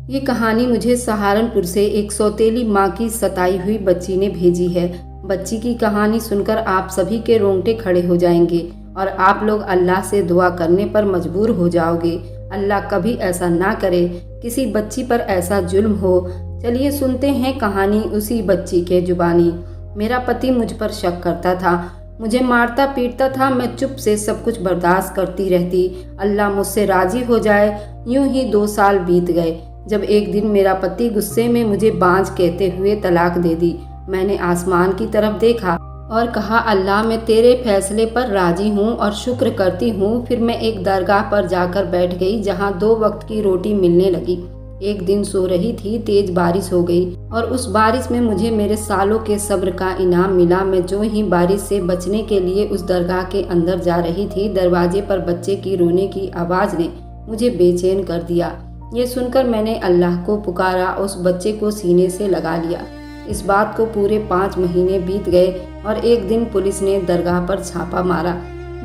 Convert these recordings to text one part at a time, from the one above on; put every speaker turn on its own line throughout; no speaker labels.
ये कहानी मुझे सहारनपुर से एक सौतेली माँ की सताई हुई बच्ची ने भेजी है। बच्ची की कहानी सुनकर आप सभी के रोंगटे खड़े हो जाएंगे और आप लोग अल्लाह से दुआ करने पर मजबूर हो जाओगे। अल्लाह कभी ऐसा ना करे किसी बच्ची पर ऐसा जुल्म हो। चलिए सुनते हैं कहानी उसी बच्ची के जुबानी। मेरा पति मुझ पर शक करता था, मुझे मारता पीटता था। मैं चुप से सब कुछ बर्दाश्त करती रहती। अल्लाह मुझसे राजी हो जाए। यूं ही 2 साल बीत गए जब एक दिन मेरा पति गुस्से में मुझे बांझ कहते हुए तलाक दे दी। मैंने आसमान की तरफ देखा और कहा, अल्लाह मैं तेरे फैसले पर राजी हूँ और शुक्र करती हूँ। फिर मैं एक दरगाह पर जाकर बैठ गई जहाँ 2 वक्त की रोटी मिलने लगी। एक दिन सो रही थी, तेज बारिश हो गई और उस बारिश में मुझे मेरे सालों के सब्र का इनाम मिला। मैं जो ही बारिश से बचने के लिए उस दरगाह के अंदर जा रही थी, दरवाजे पर बच्चे की रोने की आवाज़ ने मुझे बेचैन कर दिया। ये सुनकर मैंने अल्लाह को पुकारा, उस बच्चे को सीने से लगा लिया। इस बात को पूरे 5 महीने बीत गए और एक दिन पुलिस ने दरगाह पर छापा मारा।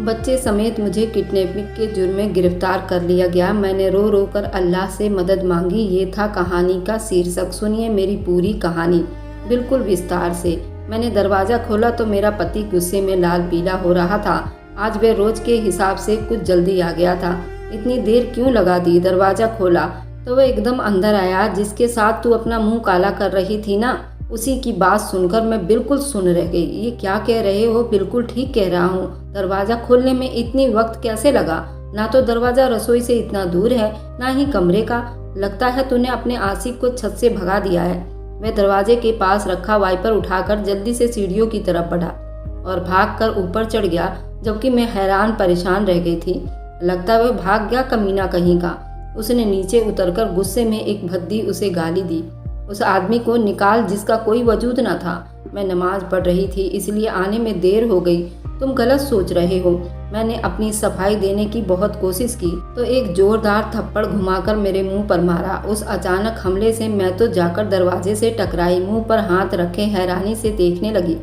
बच्चे समेत मुझे किडनैपिंग के जुर्म में गिरफ्तार कर लिया गया। मैंने रो रो कर अल्लाह से मदद मांगी। ये था कहानी का शीर्षक। सुनिए मेरी पूरी कहानी बिल्कुल विस्तार से। मैंने दरवाज़ा खोला तो मेरा पति गुस्से में लाल पीला हो रहा था। आज वह रोज के हिसाब से कुछ जल्दी आ गया था। इतनी देर क्यों लगा दी? दरवाज़ा खोला तो वह एकदम अंदर आया। जिसके साथ तू अपना मुंह काला कर रही थी ना, उसी की बात सुनकर मैं बिल्कुल सुन रह गई। ये क्या कह रहे हो? बिल्कुल ठीक कह रहा हूँ। दरवाज़ा खोलने में इतनी वक्त कैसे लगा? ना तो दरवाज़ा रसोई से इतना दूर है, ना ही कमरे का। लगता है तूने अपने आशिक को छत से भगा दिया है। वह दरवाजे के पास रखा वाइपर उठाकर जल्दी से सीढ़ियों की तरफ बढ़ा और भागकर ऊपर चढ़ गया, जबकि मैं हैरान परेशान रह गई थी। लगता वह भाग गया कमीना कहीं का। उसने नीचे उतरकर गुस्से में एक भद्दी उसे गाली दी। उस आदमी को निकाल जिसका कोई वजूद न था। मैं नमाज पढ़ रही थी, इसलिए आने में देर हो गई। तुम गलत सोच रहे हो। मैंने अपनी सफाई देने की बहुत कोशिश की तो एक जोरदार थप्पड़ घुमाकर मेरे मुंह पर मारा। उस अचानक हमले से मैं तो जाकर दरवाजे से टकराई। मुंह पर हाथ रखे हैरानी से देखने लगी।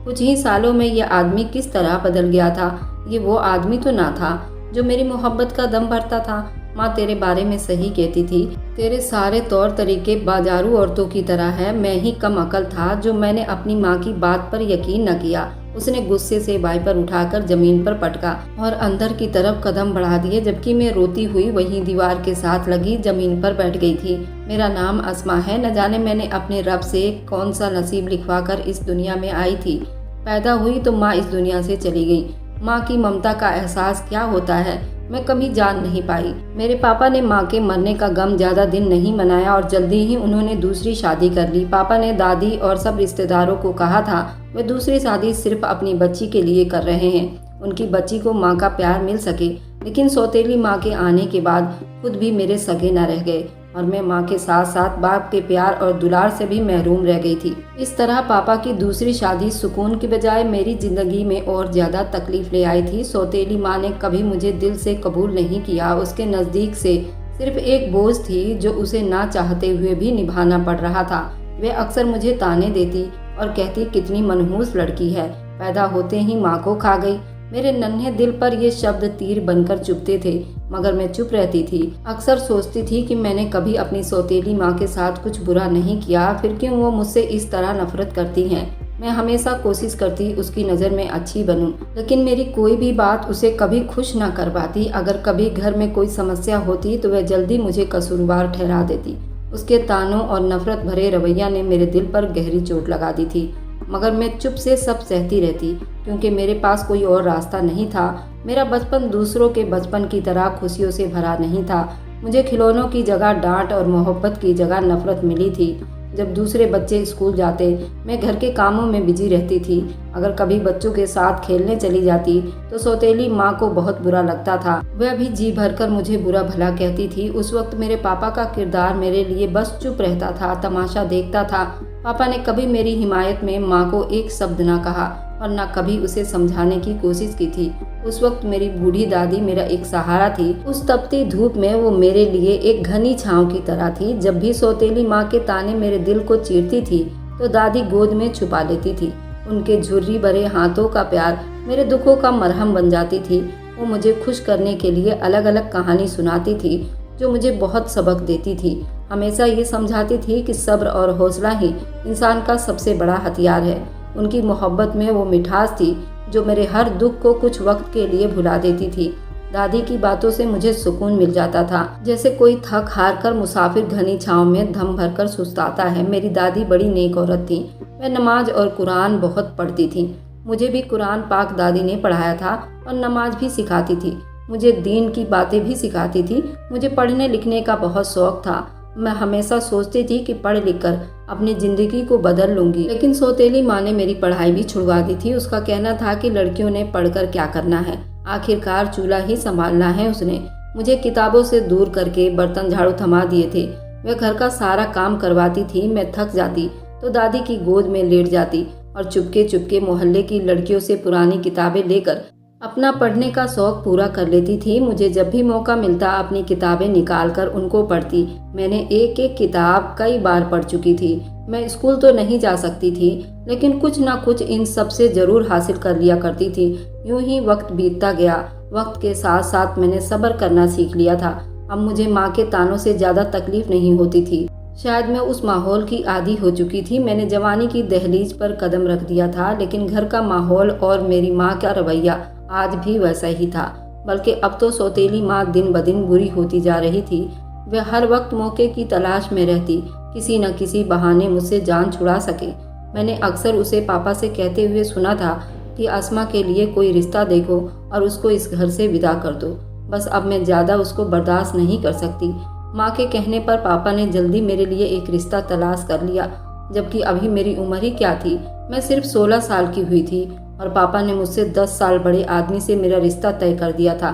कुछ ही सालों में यह आदमी किस तरह बदल गया था। ये वो आदमी तो ना था जो मेरी मोहब्बत का दम भरता था। माँ तेरे बारे में सही कहती थी, तेरे सारे तौर तरीके बाजारू औरतों की तरह है। मैं ही कम अकल था जो मैंने अपनी माँ की बात पर यकीन न किया। उसने गुस्से से वाइपर उठाकर जमीन पर पटका और अंदर की तरफ कदम बढ़ा दिए, जबकि मैं रोती हुई वहीं दीवार के साथ लगी जमीन पर बैठ गई थी। मेरा नाम अस्मा है। न जाने मैंने अपने रब से कौन सा नसीब लिखवा कर इस दुनिया में आई थी। पैदा हुई तो माँ इस दुनिया से चली गई। माँ की ममता का एहसास क्या होता है मैं कभी जान नहीं पाई। मेरे पापा ने माँ के मरने का गम ज्यादा दिन नहीं मनाया और जल्दी ही उन्होंने दूसरी शादी कर ली। पापा ने दादी और सब रिश्तेदारों को कहा था वे दूसरी शादी सिर्फ अपनी बच्ची के लिए कर रहे हैं, उनकी बच्ची को माँ का प्यार मिल सके। लेकिन सौतेली माँ के आने के बाद खुद भी मेरे सगे न रह गए और मैं माँ के साथ साथ बाप के प्यार और दुलार से भी महरूम रह गई थी। इस तरह पापा की दूसरी शादी सुकून की बजाय मेरी जिंदगी में और ज्यादा तकलीफ ले आई थी। सौतेली माँ ने कभी मुझे दिल से कबूल नहीं किया। उसके नजदीक से सिर्फ एक बोझ थी जो उसे ना चाहते हुए भी निभाना पड़ रहा था। वह अक्सर मुझे ताने देती और कहती, कितनी मनहूस लड़की है, पैदा होते ही माँ को खा गई। मेरे नन्हे दिल पर ये शब्द तीर बनकर चुभते थे, मगर मैं चुप रहती थी। अक्सर सोचती थी कि मैंने कभी अपनी सौतेली माँ के साथ कुछ बुरा नहीं किया, फिर क्यों वो मुझसे इस तरह नफरत करती हैं। मैं हमेशा कोशिश करती उसकी नज़र में अच्छी बनूं, लेकिन मेरी कोई भी बात उसे कभी खुश ना कर पाती। अगर कभी घर में कोई समस्या होती तो वह जल्दी मुझे कसूरवार ठहरा देती। उसके तानों और नफरत भरे रवैया ने मेरे दिल पर गहरी चोट लगा दी थी, मगर मैं चुप से सब सहती रहती क्योंकि मेरे पास कोई और रास्ता नहीं था। मेरा बचपन दूसरों के बचपन की तरह खुशियों से भरा नहीं था। मुझे खिलौनों की जगह डांट और मोहब्बत की जगह नफरत मिली थी। जब दूसरे बच्चे स्कूल जाते मैं घर के कामों में बिजी रहती थी। अगर कभी बच्चों के साथ खेलने चली जाती तो सौतेली माँ को बहुत बुरा लगता था। वह भी जी भरकर मुझे बुरा भला कहती थी। उस वक्त मेरे पापा का किरदार मेरे लिए बस चुप रहता था, तमाशा देखता था। पापा ने कभी मेरी हिमायत में माँ को एक शब्द ना कहा और ना कभी उसे समझाने की कोशिश की थी। उस वक्त मेरी बूढ़ी दादी मेरा एक सहारा थी। उस तपती धूप में वो मेरे लिए एक घनी छांव की तरह थी। जब भी सौतेली माँ के ताने मेरे दिल को चीरती थी तो दादी गोद में छुपा लेती थी। उनके झुर्री भरे हाथों का प्यार मेरे दुखों का मरहम बन जाती थी। वो मुझे खुश करने के लिए अलग अलग कहानी सुनाती थी जो मुझे बहुत सबक देती थी। हमेशा ये समझाती थी कि सब्र और हौसला ही इंसान का सबसे बड़ा हथियार है। उनकी मोहब्बत में वो मिठास थी जो मेरे हर दुख को कुछ वक्त के लिए भुला देती थी। दादी की बातों से मुझे सुकून मिल जाता था, जैसे कोई थक हार कर मुसाफिर घनी छांव में दम भरकर सुस्ताता है। मेरी दादी बड़ी नेक औरत थी। वह नमाज और कुरान बहुत पढ़ती थी। मुझे भी कुरान पाक दादी ने पढ़ाया था और नमाज भी सिखाती थी। मुझे दीन की बातें भी सिखाती थी। मुझे पढ़ने लिखने का बहुत शौक था। मैं हमेशा सोचती थी कि पढ़ लिख कर अपनी जिंदगी को बदल लूंगी, लेकिन सौतेली माँ ने मेरी पढ़ाई भी छुड़वा दी थी। उसका कहना था कि लड़कियों ने पढ़कर क्या करना है, आखिरकार चूल्हा ही संभालना है। उसने मुझे किताबों से दूर करके बर्तन झाड़ू थमा दिए थे। वह घर का सारा काम करवाती थी। मैं थक जाती तो दादी की गोद में लेट जाती और चुपके चुपके मोहल्ले की लड़कियों से पुरानी किताबें लेकर अपना पढ़ने का शौक पूरा कर लेती थी। मुझे जब भी मौका मिलता अपनी किताबें निकालकर उनको पढ़ती। मैंने एक एक किताब कई बार पढ़ चुकी थी। मैं स्कूल तो नहीं जा सकती थी, लेकिन कुछ ना कुछ इन सब से जरूर हासिल कर लिया करती थी। यूं ही वक्त बीतता गया। वक्त के साथ साथ मैंने सब्र करना सीख लिया था। अब मुझे माँ के तानों से ज्यादा तकलीफ नहीं होती थी। शायद मैं उस माहौल की आदी हो चुकी थी। मैंने जवानी की दहलीज पर कदम रख दिया था, लेकिन घर का माहौल और मेरी माँ का रवैया आज भी वैसा ही था। बल्कि अब तो सौतेली माँ दिन ब दिन बुरी होती जा रही थी। वह हर वक्त मौके की तलाश में रहती, किसी न किसी बहाने मुझसे जान छुड़ा सके। मैंने अक्सर उसे पापा से कहते हुए सुना था कि अस्मा के लिए कोई रिश्ता देखो और उसको इस घर से विदा कर दो। बस अब मैं ज़्यादा उसको बर्दाश्त नहीं कर सकती। माँ के कहने पर पापा ने जल्दी मेरे लिए एक रिश्ता तलाश कर लिया, जबकि अभी मेरी उम्र ही क्या थी। मैं सिर्फ 16 साल की हुई थी और पापा ने मुझसे 10 साल बड़े आदमी से मेरा रिश्ता तय कर दिया था,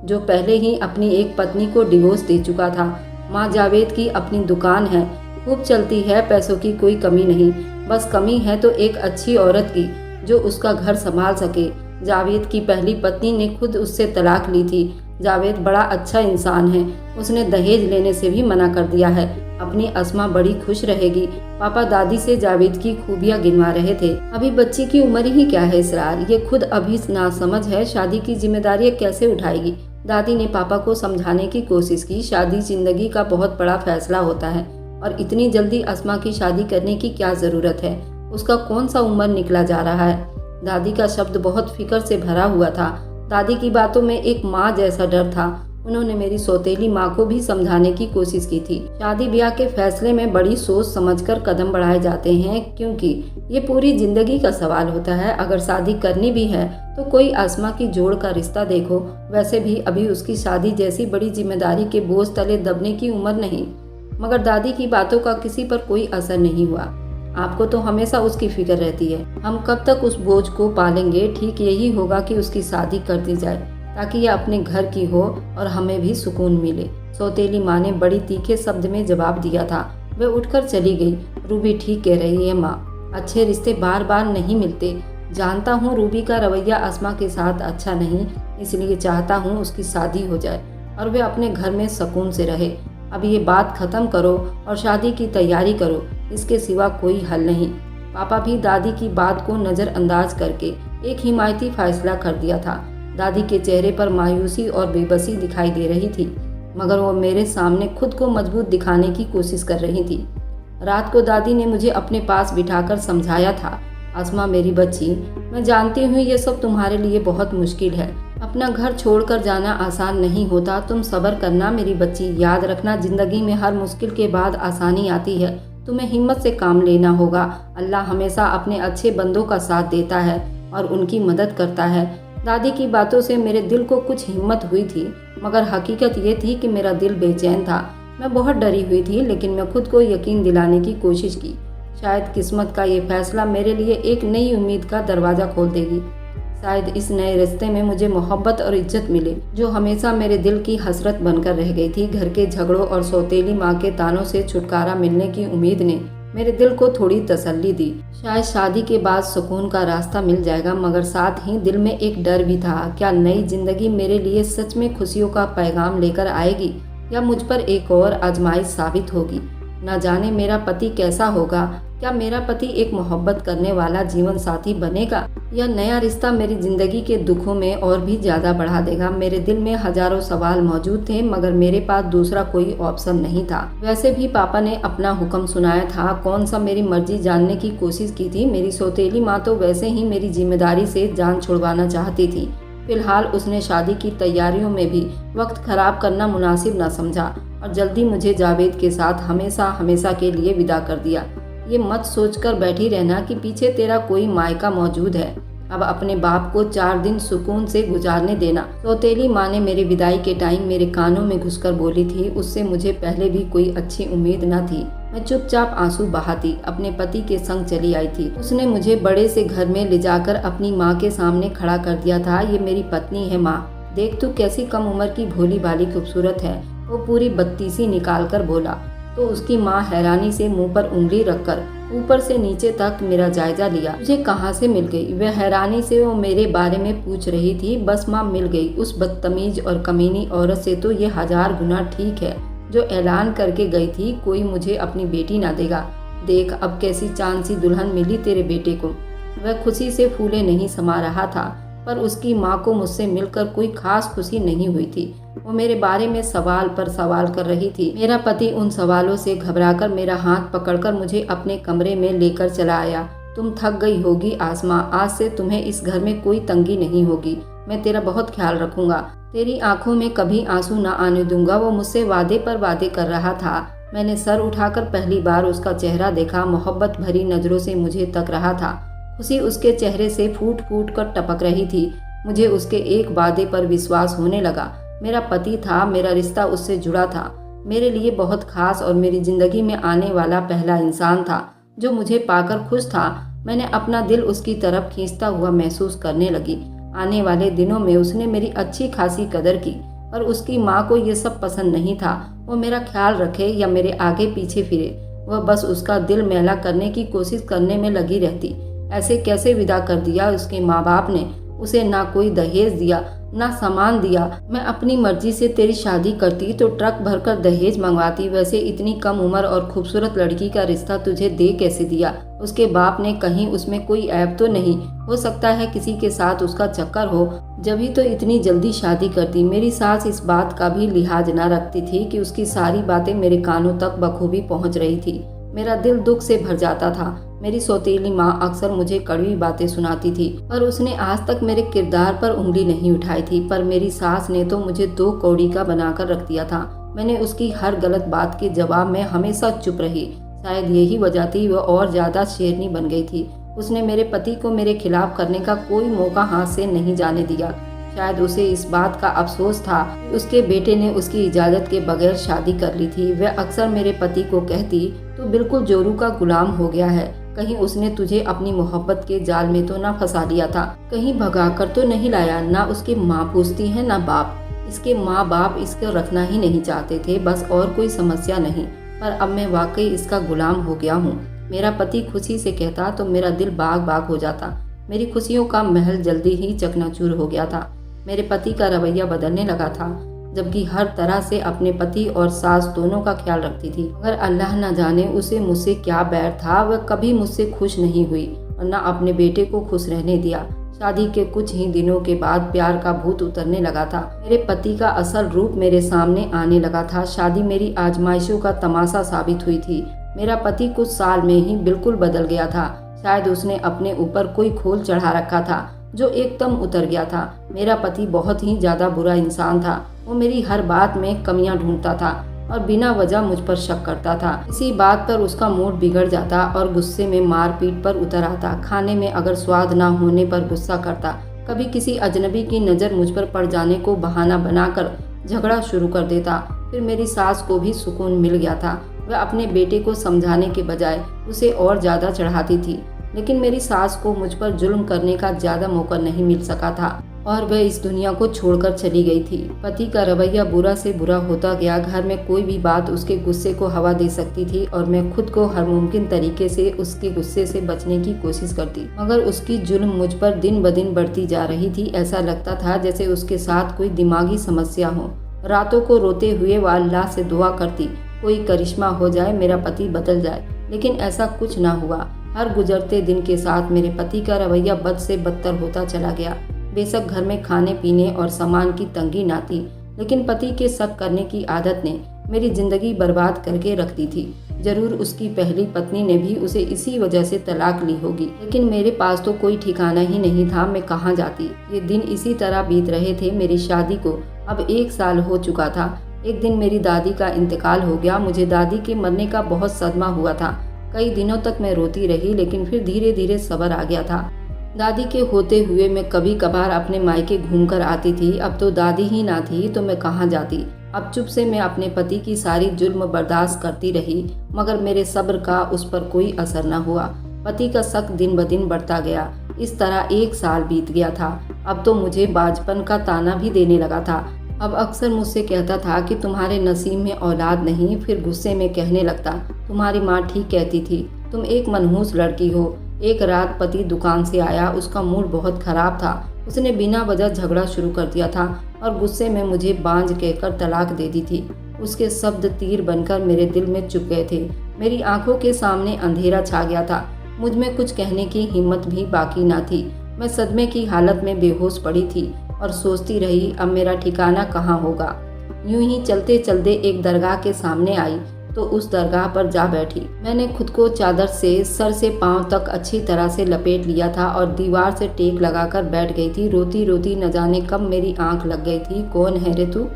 जो पहले ही अपनी एक पत्नी को डिवोर्स दे चुका था। माँ जावेद की अपनी दुकान है, खूब चलती है, पैसों की कोई कमी नहीं। बस कमी है तो एक अच्छी औरत की जो उसका घर संभाल सके। जावेद की पहली पत्नी ने खुद उससे तलाक ली थी। जावेद बड़ा अच्छा इंसान है। उसने दहेज लेने से भी मना कर दिया है। अपनी अस्मा बड़ी खुश रहेगी। पापा दादी से जावेद की खूबियां गिनवा रहे थे। अभी बच्ची की उम्र ही क्या है इसरार, ये खुद अभी नासमझ है। शादी की जिम्मेदारी कैसे उठाएगी। दादी ने पापा को समझाने की कोशिश की। शादी जिंदगी का बहुत बड़ा फैसला होता है और इतनी जल्दी अस्मा की शादी करने की क्या जरूरत है। उसका कौन सा उम्र निकला जा रहा है। दादी का शब्द बहुत फिक्र से भरा हुआ था। दादी की बातों में एक माँ जैसा डर था। उन्होंने मेरी सौतेली माँ को भी समझाने की कोशिश की थी। शादी ब्याह के फैसले में बड़ी सोच समझकर कदम बढ़ाए जाते हैं, क्योंकि ये पूरी जिंदगी का सवाल होता है। अगर शादी करनी भी है तो कोई अस्मा की जोड़ का रिश्ता देखो। वैसे भी अभी उसकी शादी जैसी बड़ी जिम्मेदारी के बोझ तले दबने की उम्र नहीं। मगर दादी की बातों का किसी पर कोई असर नहीं हुआ। आपको तो हमेशा उसकी फिक्र रहती है। हम कब तक उस बोझ को पालेंगे। ठीक यही होगा कि उसकी शादी कर दी जाए, ताकि ये अपने घर की हो और हमें भी सुकून मिले। सौतेली माँ ने बड़ी तीखे शब्द में जवाब दिया था। वह उठकर चली गई। रूबी ठीक कह रही है माँ, अच्छे रिश्ते बार बार नहीं मिलते। जानता हूँ रूबी का रवैया अस्मा के साथ अच्छा नहीं, इसलिए चाहता हूँ उसकी शादी हो जाए और वे अपने घर में सुकून से रहे। अब ये बात खत्म करो और शादी की तैयारी करो, इसके सिवा कोई हल नहीं। पापा भी दादी की बात को नज़रअंदाज करके एक हिमायती फैसला कर दिया था। दादी के चेहरे पर मायूसी और बेबसी दिखाई दे रही थी, मगर वो मेरे सामने खुद को मजबूत दिखाने की कोशिश कर रही थी। रात को दादी ने मुझे अपने पास बिठाकर समझाया था, अस्मा मेरी बच्ची, मैं जानती हूँ ये सब तुम्हारे लिए बहुत मुश्किल है। अपना घर छोड़कर जाना आसान नहीं होता। तुम सब्र करना मेरी बच्ची। याद रखना, जिंदगी में हर मुश्किल के बाद आसानी आती है। तुम्हें हिम्मत से काम लेना होगा। अल्लाह हमेशा अपने अच्छे बंदों का साथ देता है और उनकी मदद करता है। दादी की बातों से मेरे दिल को कुछ हिम्मत हुई थी, मगर हकीकत ये थी कि मेरा दिल बेचैन था। मैं बहुत डरी हुई थी, लेकिन मैं खुद को यकीन दिलाने की कोशिश की। शायद किस्मत का ये फैसला मेरे लिए एक नई उम्मीद का दरवाज़ा खोल देगी। शायद इस नए रिश्ते में मुझे मोहब्बत और इज्जत मिले, जो हमेशा मेरे दिल की हसरत बनकर रह गई थी। घर के झगड़ों और सौतेली माँ के तानों से छुटकारा मिलने की उम्मीद ने मेरे दिल को थोड़ी तसल्ली दी। शायद शादी के बाद सुकून का रास्ता मिल जाएगा, मगर साथ ही दिल में एक डर भी था। क्या नई जिंदगी मेरे लिए सच में खुशियों का पैगाम लेकर आएगी, या मुझ पर एक और आजमाइश साबित होगी। न जाने मेरा पति कैसा होगा, क्या मेरा पति एक मोहब्बत करने वाला जीवन साथी बनेगा? यह नया रिश्ता मेरी जिंदगी के दुखों में और भी ज्यादा बढ़ा देगा। मेरे दिल में हजारों सवाल मौजूद थे, मगर मेरे पास दूसरा कोई ऑप्शन नहीं था। वैसे भी पापा ने अपना हुक्म सुनाया था, कौन सा मेरी मर्जी जानने की कोशिश की थी। मेरी सौतेली माँ तो वैसे ही मेरी जिम्मेदारी से जान छुड़वाना चाहती थी। फिलहाल उसने शादी की तैयारियों में भी वक्त खराब करना मुनासिब न समझा और जल्दी मुझे जावेद के साथ हमेशा हमेशा के लिए विदा कर दिया। ये मत सोचकर बैठी रहना कि पीछे तेरा कोई मायका मौजूद है। अब अपने बाप को 4 दिन सुकून से गुजारने देना। सौतेली माँ ने मेरी विदाई के टाइम मेरे कानों में घुसकर बोली थी। उससे मुझे पहले भी कोई अच्छी उम्मीद न थी। मैं चुपचाप आंसू बहाती अपने पति के संग चली आई थी। उसने मुझे बड़े से घर में ले जाकर अपनी माँ के सामने खड़ा कर दिया था। ये मेरी पत्नी है माँ, देख तू कैसी कम उम्र की भोली भाली खूबसूरत है। वो पूरी बत्तीसी निकाल कर बोला तो उसकी माँ हैरानी से मुंह पर उंगली रखकर ऊपर से नीचे तक मेरा जायजा लिया। मुझे कहाँ से मिल गई? वह हैरानी से वो मेरे बारे में पूछ रही थी। बस माँ मिल गई। उस बदतमीज और कमीनी औरत से तो ये 1000 गुना ठीक है जो ऐलान करके गई थी कोई मुझे अपनी बेटी ना देगा। देख अब कैसी चांद सी दुल्हन मिली तेरे बेटे को। वह खुशी से फूले नहीं समा रहा था, पर उसकी माँ को मुझसे मिलकर कोई खास खुशी नहीं हुई थी। वो मेरे बारे में सवाल पर सवाल कर रही थी। मेरा पति उन सवालों से घबराकर मेरा हाथ पकड़कर मुझे अपने कमरे में लेकर चला आया। तुम थक गई होगी आसमां, आज से तुम्हें इस घर में कोई तंगी नहीं होगी। मैं तेरा बहुत ख्याल रखूंगा, तेरी आंखों में कभी आंसू न आने दूंगा। वो मुझसे वादे पर वादे कर रहा था। मैंने सर उठाकर पहली बार उसका चेहरा देखा। मोहब्बत भरी नजरों से मुझे तक रहा था। खुशी उसके चेहरे से फूट फूट कर टपक रही थी। मुझे उसके एक वादे पर विश्वास होने लगा। मेरा पति था, मेरा रिश्ता उससे जुड़ा था। मेरे लिए बहुत खास और मेरी जिंदगी में आने वाला पहला इंसान था जो मुझे पाकर खुश था। मैंने अपना दिल उसकी तरफ खींचता हुआ महसूस करने लगी। आने वाले दिनों में उसने मेरी अच्छी खासी कदर की, पर उसकी माँ को ये सब पसंद नहीं था। वो मेरा ख्याल रखे या मेरे आगे पीछे फिरे, वह बस उसका दिल मैला करने की कोशिश करने में लगी रहती। ऐसे कैसे विदा कर दिया उसके माँ बाप ने। उसे ना कोई दहेज दिया ना सामान दिया। मैं अपनी मर्जी से तेरी शादी करती तो ट्रक भरकर दहेज मंगवाती। वैसे इतनी कम उम्र और खूबसूरत लड़की का रिश्ता तुझे दे कैसे दिया? उसके बाप ने कहीं उसमें कोई ऐब तो नहीं? हो सकता है किसी के साथ उसका चक्कर हो, जब तो इतनी जल्दी शादी करती। मेरी सास इस बात का भी लिहाज न रखती थी कि उसकी सारी बातें मेरे कानों तक बखूबी पहुँच रही थी। मेरा दिल दुख से भर जाता था। मेरी सौतेली माँ अक्सर मुझे कड़वी बातें सुनाती थी, पर उसने आज तक मेरे किरदार पर उंगली नहीं उठाई थी। पर मेरी सास ने तो मुझे 2 कौड़ी का बनाकर रख दिया था। मैंने उसकी हर गलत बात के जवाब में हमेशा चुप रही। शायद यही वजह थी वह और ज्यादा शेरनी बन गई थी। उसने मेरे पति को मेरे खिलाफ करने का कोई मौका हाथ से नहीं जाने दिया। शायद उसे इस बात का अफसोस था कि उसके बेटे ने उसकी इजाजत के बगैर शादी कर ली थी। वह अक्सर मेरे पति को कहती, तू बिल्कुल जोरू का गुलाम हो गया है। कहीं उसने तुझे अपनी मोहब्बत के जाल में तो ना फंसा लिया था, कहीं भगा कर तो नहीं लाया। ना उसकी माँ पूछती है ना बाप। इसके माँ बाप इसको रखना ही नहीं चाहते थे, बस और कोई समस्या नहीं। पर अब मैं वाकई इसका गुलाम हो गया हूँ। मेरा पति खुशी से कहता तो मेरा दिल बाग बाग हो जाता। मेरी खुशियों का महल जल्दी ही चकनाचूर हो गया था। मेरे पति का रवैया बदलने लगा था, जबकि हर तरह से अपने पति और सास दोनों का ख्याल रखती थी। मगर अल्लाह न जाने उसे मुझसे क्या बैर था। वह कभी मुझसे खुश नहीं हुई और न अपने बेटे को खुश रहने दिया। शादी के कुछ ही दिनों के बाद प्यार का भूत उतरने लगा था। मेरे पति का असल रूप मेरे सामने आने लगा था। शादी मेरी आजमाइशों का तमाशा साबित हुई थी। मेरा पति कुछ साल में ही बिल्कुल बदल गया था। शायद उसने अपने ऊपर कोई खोल चढ़ा रखा था जो एकदम उतर गया था। मेरा पति बहुत ही ज्यादा बुरा इंसान था। वो मेरी हर बात में कमियां ढूंढता था और बिना वजह मुझ पर शक करता था। इसी बात पर उसका मूड बिगड़ जाता और गुस्से में मारपीट पर उतर आता। खाने में अगर स्वाद ना होने पर गुस्सा करता। कभी किसी अजनबी की नज़र मुझ पर पड़ जाने को बहाना बनाकर झगड़ा शुरू कर देता। फिर मेरी सास को भी सुकून मिल गया था। वह अपने बेटे को समझाने के बजाय उसे और ज़्यादा चढ़ाती थी, लेकिन मेरी सास को मुझ पर जुल्म करने का ज़्यादा मौका नहीं मिल सका था और वह इस दुनिया को छोड़कर चली गई थी। पति का रवैया बुरा से बुरा होता गया। घर में कोई भी बात उसके गुस्से को हवा दे सकती थी और मैं खुद को हर मुमकिन तरीके से उसके गुस्से से बचने की कोशिश करती, मगर उसकी जुल्म मुझ पर दिन ब दिन बढ़ती जा रही थी। ऐसा लगता था जैसे उसके साथ कोई दिमागी समस्या हो। रातों को रोते हुए वह अल्लाह से दुआ करती, कोई करिश्मा हो जाए, मेरा पति बदल जाए, लेकिन ऐसा कुछ ना हुआ। हर गुजरते दिन के साथ मेरे पति का रवैया बद से बदतर होता चला गया। बेशक घर में खाने पीने और सामान की तंगी ना थी, लेकिन पति के शक करने की आदत ने मेरी जिंदगी बर्बाद करके रख दी थी। जरूर उसकी पहली पत्नी ने भी उसे इसी वजह से तलाक ली होगी, लेकिन मेरे पास तो कोई ठिकाना ही नहीं था, मैं कहाँ जाती। ये दिन इसी तरह बीत रहे थे। मेरी शादी को अब 1 साल हो चुका था। एक दिन मेरी दादी का इंतकाल हो गया। मुझे दादी के मरने का बहुत सदमा हुआ था। कई दिनों तक मैं रोती रही, लेकिन फिर धीरे धीरे सब्र आ गया था। दादी के होते हुए मैं कभी कभार अपने मायके घूमकर आती थी। अब तो दादी ही ना थी तो मैं कहाँ जाती। अब चुप से मैं अपने पति की सारी जुल्म बर्दाश्त करती रही, मगर मेरे सब्र का उस पर कोई असर न हुआ। पति का शक दिन ब दिन बढ़ता गया। इस तरह 1 साल बीत गया था। अब तो मुझे बाजपन का ताना भी देने लगा था। अब अक्सर मुझसे कहता था कि तुम्हारे नसीब में औलाद नहीं। फिर गुस्से में कहने लगता, तुम्हारी माँ ठीक कहती थी, तुम एक मनहूस लड़की हो। एक रात पति दुकान से आया। उसका मूड बहुत खराब था। उसने बिना वजह झगड़ा शुरू कर दिया था और गुस्से में मुझे बांझ कहकर तलाक दे दी थी। उसके शब्द तीर बनकर मेरे दिल में चुभ गए थे। मेरी आंखों के सामने अंधेरा छा गया था। मुझ में कुछ कहने की हिम्मत भी बाकी ना थी। मैं सदमे की हालत में बेहोश पड़ी थी और सोचती रही, अब मेरा ठिकाना कहाँ होगा। यूं ही चलते चलते एक दरगाह के सामने आई तो उस दरगाह पर जा बैठी। मैंने खुद को चादर से सर से पांव तक अच्छी तरह से लपेट लिया था और दीवार से टेक लगाकर बैठ गई थी। रोती रोती न जाने कब मेरी आंख लग गई थी। कौन है रे तू?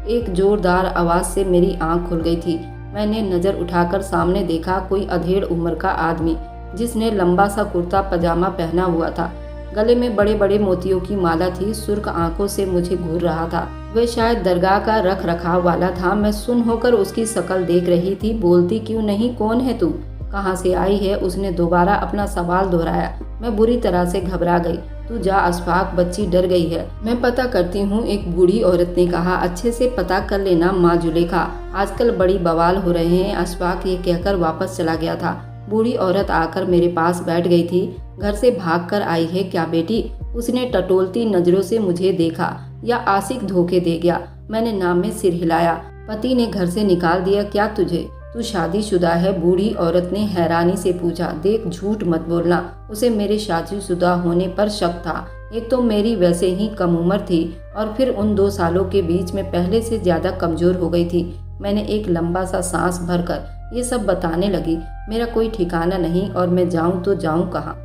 एक जोरदार आवाज से मेरी आंख खुल गई थी। मैंने नजर उठाकर सामने देखा, कोई अधेड़ उम्र का आदमी जिसने लंबा सा कुर्ता पजामा पहना हुआ था। गले में बड़े बड़े मोतियों की माला थी। सुर्ख आंखों से मुझे घूर रहा था। वह शायद दरगाह का रख रखाव वाला था। मैं सुन होकर उसकी शक्ल देख रही थी। बोलती क्यों नहीं, कौन है तू, कहाँ से आई है? उसने दोबारा अपना सवाल दोहराया। मैं बुरी तरह से घबरा गई। तू जा अशफाक, बच्ची डर गई है। मैं पता करती हूँ, एक बूढ़ी औरत ने कहा। अच्छे से पता कर लेना माँ जुलेखा, आजकल बड़ी बवाल हो रहे हैं। अशफाक ये कहकर वापस चला गया था। बूढ़ी औरत आकर मेरे पास बैठ गई थी। घर से भागकर आई है क्या बेटी? उसने टटोलती नजरों से मुझे देखा, या आशिक धोखे दे गया? मैंने नाम में सिर हिलाया। पति ने घर से निकाल दिया क्या तुझे? तू शादीशुदा है? बूढ़ी औरत ने हैरानी से पूछा। देख, झूठ मत बोलना। उसे मेरे शादीशुदा होने पर शक था। एक तो मेरी वैसे ही कम उम्र थी और फिर उन 2 सालों के बीच में पहले से ज्यादा कमजोर हो गई थी। मैंने एक लंबा सा सांस भरकर ये सब बताने लगी। मेरा कोई ठिकाना नहीं और मैं जाऊं तो जाऊं कहाँ?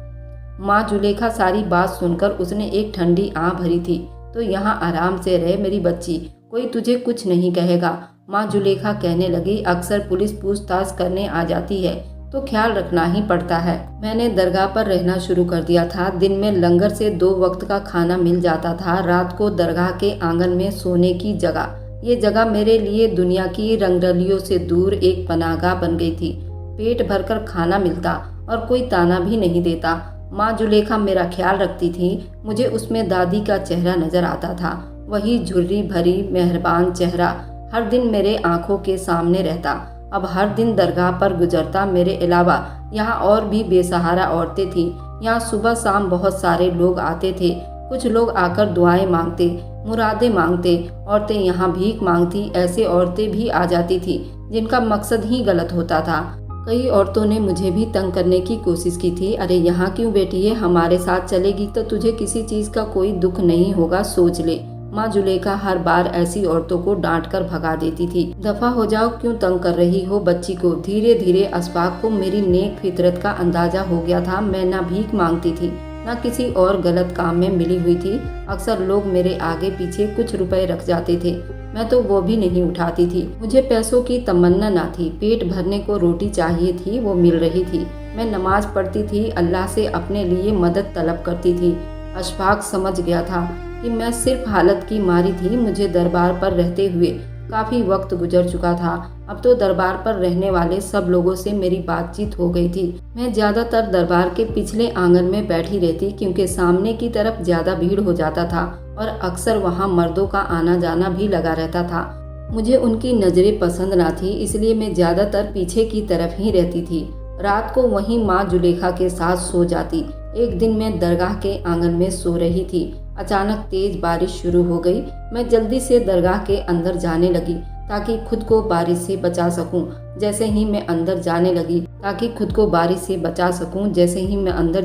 माँ जुलेखा सारी बात सुनकर उसने एक ठंडी आह भरी थी। तो यहाँ आराम से रहे मेरी बच्ची, कोई तुझे कुछ नहीं कहेगा। माँ जुलेखा कहने लगी, अक्सर पुलिस पूछताछ करने आ जाती है तो ख्याल रखना ही पड़ता है। मैंने दरगाह पर रहना शुरू कर दिया था। दिन में लंगर से 2 वक्त का खाना मिल जाता था। रात को दरगाह के आंगन में सोने की जगह। ये जगह मेरे लिए दुनिया की रंगरलियों से दूर एक पनाहगाह बन गई थी। पेट भरकर खाना मिलता और कोई ताना भी नहीं देता। माँ जुलेखा मेरा ख्याल रखती थी। मुझे उसमें दादी का चेहरा नजर आता था। वही झुर्री भरी मेहरबान चेहरा हर दिन मेरे आंखों के सामने रहता। अब हर दिन दरगाह पर गुजरता। मेरे अलावा यहाँ और भी बेसहारा औरतें थीं। यहाँ सुबह शाम बहुत सारे लोग आते थे। कुछ लोग आकर दुआएं मांगते, मुरादें मांगते। औरतें यहाँ भीख मांगती। ऐसे औरतें भी आ जाती थी जिनका मकसद ही गलत होता था। कई औरतों ने मुझे भी तंग करने की कोशिश की थी। अरे यहाँ क्यों बैठी है, हमारे साथ चलेगी तो तुझे किसी चीज का कोई दुख नहीं होगा, सोच ले। माँ जुलेखा हर बार ऐसी औरतों को डांट कर भगा देती थी। दफा हो जाओ, क्यों तंग कर रही हो बच्ची को? धीरे धीरे अशफाक को मेरी नेक फितरत का अंदाजा हो गया था। मैं ना भीख मांगती थी, ना किसी और गलत काम में मिली हुई थी। अक्सर लोग मेरे आगे पीछे कुछ रुपए रख जाते थे, मैं तो वो भी नहीं उठाती थी। मुझे पैसों की तमन्ना ना थी। पेट भरने को रोटी चाहिए थी, वो मिल रही थी। मैं नमाज पढ़ती थी, अल्लाह से अपने लिए मदद तलब करती थी। अशफाक समझ गया था कि मैं सिर्फ हालत की मारी थी। मुझे दरबार पर रहते हुए काफी वक्त गुजर चुका था। अब तो दरबार पर रहने वाले सब लोगों से मेरी बातचीत हो गई थी। मैं ज्यादातर दरबार के पिछले आंगन में बैठी रहती, क्योंकि सामने की तरफ ज्यादा भीड़ हो जाता था और अक्सर वहां मर्दों का आना जाना भी लगा रहता था। मुझे उनकी नजरें पसंद ना थी, इसलिए मैं ज्यादातर पीछे की तरफ ही रहती थी। रात को वहीं माँ जुलेखा के साथ सो जाती। एक दिन मैं दरगाह के आंगन में सो रही थी। अचानक तेज बारिश शुरू हो गई। मैं जल्दी से दरगाह के अंदर जाने लगी। ताकि खुद को बारिश से बचा सकूं। जैसे ही मैं अंदर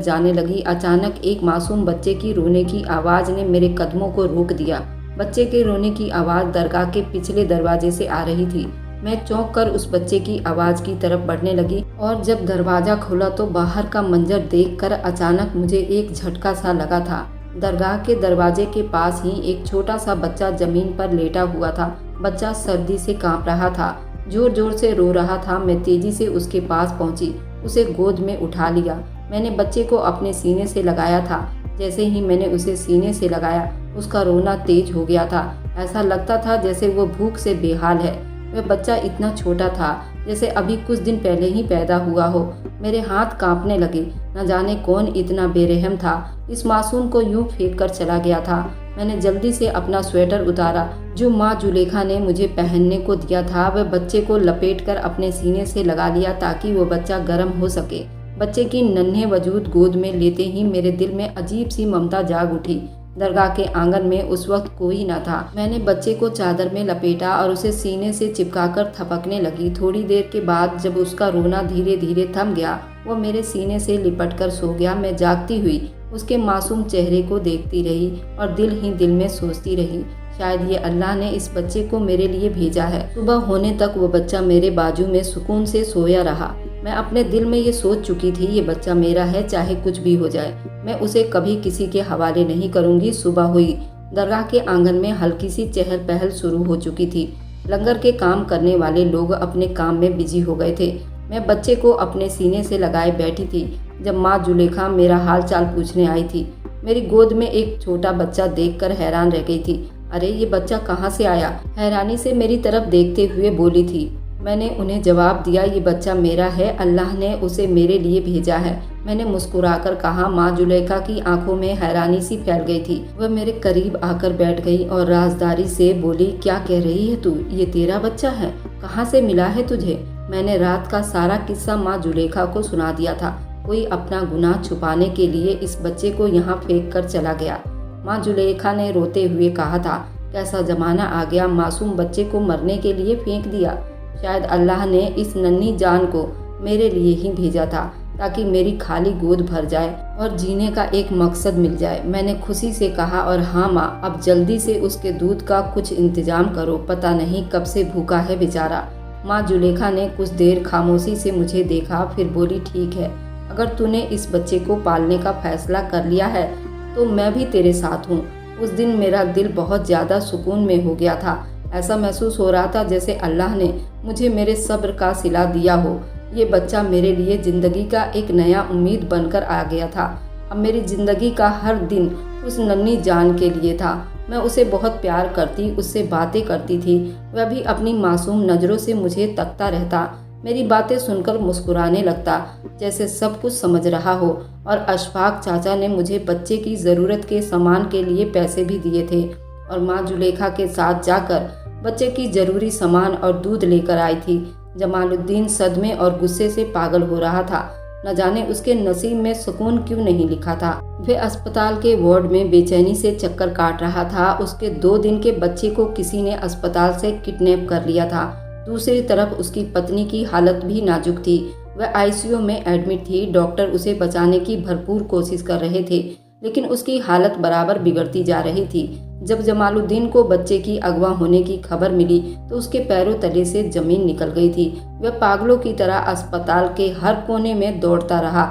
जाने लगी अचानक एक मासूम बच्चे की रोने की आवाज़ ने मेरे कदमों को रोक दिया। बच्चे के रोने की आवाज़ दरगाह के पिछले दरवाजे से आ रही थी। मैं चौंक कर उस बच्चे की आवाज़ की तरफ बढ़ने लगी और जब दरवाज़ा खुला तो बाहर का मंजर देखकर अचानक मुझे एक झटका सा लगा था। दरगाह के दरवाजे के पास ही एक छोटा सा बच्चा जमीन पर लेटा हुआ था। बच्चा सर्दी से कांप रहा था, जोर जोर से रो रहा था। मैं तेजी से उसके पास पहुंची, उसे गोद में उठा लिया। मैंने बच्चे को अपने सीने से लगाया था। जैसे ही मैंने उसे सीने से लगाया, उसका रोना तेज हो गया था। ऐसा लगता था जैसे वो भूख से बेहाल है। वह बच्चा इतना छोटा था जैसे अभी कुछ दिन पहले ही पैदा हुआ हो। मेरे हाथ कांपने लगे। न जाने कौन इतना बेरहम था, इस मासूम को यूं फेंक कर चला गया था। मैंने जल्दी से अपना स्वेटर उतारा जो माँ जुलेखा ने मुझे पहनने को दिया था। वह बच्चे को लपेटकर अपने सीने से लगा लिया ताकि वो बच्चा गर्म हो सके। बच्चे की नन्हे वजूद गोद में लेते ही मेरे दिल में अजीब सी ममता जाग उठी। दरगाह के आंगन में उस वक्त कोई न था। मैंने बच्चे को चादर में लपेटा और उसे सीने से चिपकाकर थपकने लगी। थोड़ी देर के बाद जब उसका रोना धीरे धीरे थम गया, वो मेरे सीने से लिपटकर सो गया। मैं जागती हुई उसके मासूम चेहरे को देखती रही और दिल ही दिल में सोचती रही, शायद ये अल्लाह ने इस बच्चे को मेरे लिए भेजा है। सुबह होने तक वो बच्चा मेरे बाजू में सुकून से सोया रहा। मैं अपने दिल में ये सोच चुकी थी, ये बच्चा मेरा है, चाहे कुछ भी हो जाए, मैं उसे कभी किसी के हवाले नहीं करूंगी। सुबह हुई। दरगाह के आंगन में हल्की सी चहल पहल शुरू हो चुकी थी। लंगर के काम करने वाले लोग अपने काम में बिजी हो गए थे। मैं बच्चे को अपने सीने से लगाए बैठी थी जब माँ जुलेखा मेरा हाल चाल पूछने आई थी। मेरी गोद में एक छोटा बच्चा देखकर हैरान रह गई थी। अरे ये बच्चा कहाँ से आया? हैरानी से मेरी तरफ देखते हुए बोली थी। मैंने उन्हें जवाब दिया, ये बच्चा मेरा है, अल्लाह ने उसे मेरे लिए भेजा है। मैंने मुस्कुराकर कहा। माँ जुलेखा की आंखों में हैरानी सी फैल गई थी। वह मेरे करीब आकर बैठ गई और राजदारी से बोली, क्या कह रही है तू? ये तेरा बच्चा है? कहाँ से मिला है तुझे? मैंने रात का सारा किस्सा माँ जुलेखा को सुना दिया था। कोई अपना गुनाह छुपाने के लिए इस बच्चे को यहाँ फेंक कर चला गया। माँ जुलेखा ने रोते हुए कहा था, कैसा जमाना आ गया, मासूम बच्चे को मरने के लिए फेंक दिया। शायद अल्लाह ने इस नन्ही जान को मेरे लिए ही भेजा था ताकि मेरी खाली गोद भर जाए और जीने का एक मकसद मिल जाए। मैंने खुशी से कहा, और हाँ माँ, अब जल्दी से उसके दूध का कुछ इंतजाम करो, पता नहीं कब से भूखा है बेचारा। माँ जुलेखा ने कुछ देर खामोशी से मुझे देखा, फिर बोली, ठीक है, अगर तूने इस बच्चे को पालने का फैसला कर लिया है तो मैं भी तेरे साथ हूँ। उस दिन मेरा दिल बहुत ज़्यादा सुकून में हो गया था। ऐसा महसूस हो रहा था जैसे अल्लाह ने मुझे मेरे सब्र का सिला दिया हो। ये बच्चा मेरे लिए ज़िंदगी का एक नया उम्मीद बनकर आ गया था। अब मेरी ज़िंदगी का हर दिन उस नन्ही जान के लिए था। मैं उसे बहुत प्यार करती, उससे बातें करती थी। वह भी अपनी मासूम नज़रों से मुझे तकता रहता, मेरी बातें सुनकर मुस्कुराने लगता, जैसे सब कुछ समझ रहा हो। और अशफाक चाचा ने मुझे बच्चे की ज़रूरत के सामान के लिए पैसे भी दिए थे और माँ जुलेखा के साथ जाकर बच्चे की ज़रूरी सामान और दूध लेकर आई थी। जमालुद्दीन सदमे और गुस्से से पागल हो रहा था। न जाने उसके नसीब में सुकून क्यों नहीं लिखा था। वह अस्पताल के वार्ड में बेचैनी से चक्कर काट रहा था। उसके 2 दिन के बच्चे को किसी ने अस्पताल से किडनैप कर लिया था। दूसरी तरफ उसकी पत्नी की हालत भी नाजुक थी। वह आईसीयू में एडमिट थी। डॉक्टर उसे बचाने की भरपूर कोशिश कर रहे थे, लेकिन उसकी हालत बराबर बिगड़ती जा रही थी। जब जमालुद्दीन को बच्चे की अगवा होने की खबर मिली तो उसके पैरों तले से जमीन निकल गई थी। वह पागलों की तरह अस्पताल के हर कोने में दौड़ता रहा।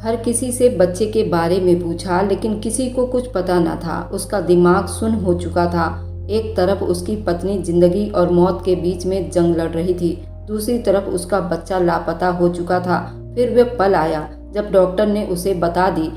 हर किसी से बच्चे के बारे में पूछा, लेकिन किसी को कुछ पता न था। उसका दिमाग सुन्न हो चुका था। एक तरफ उसकी पत्नी जिंदगी और मौत के बीच में जंग लड़ रही थी, दूसरी तरफ उसका बच्चा लापता हो चुका था। फिर वह पल आया जब डॉक्टर ने उसे बता दी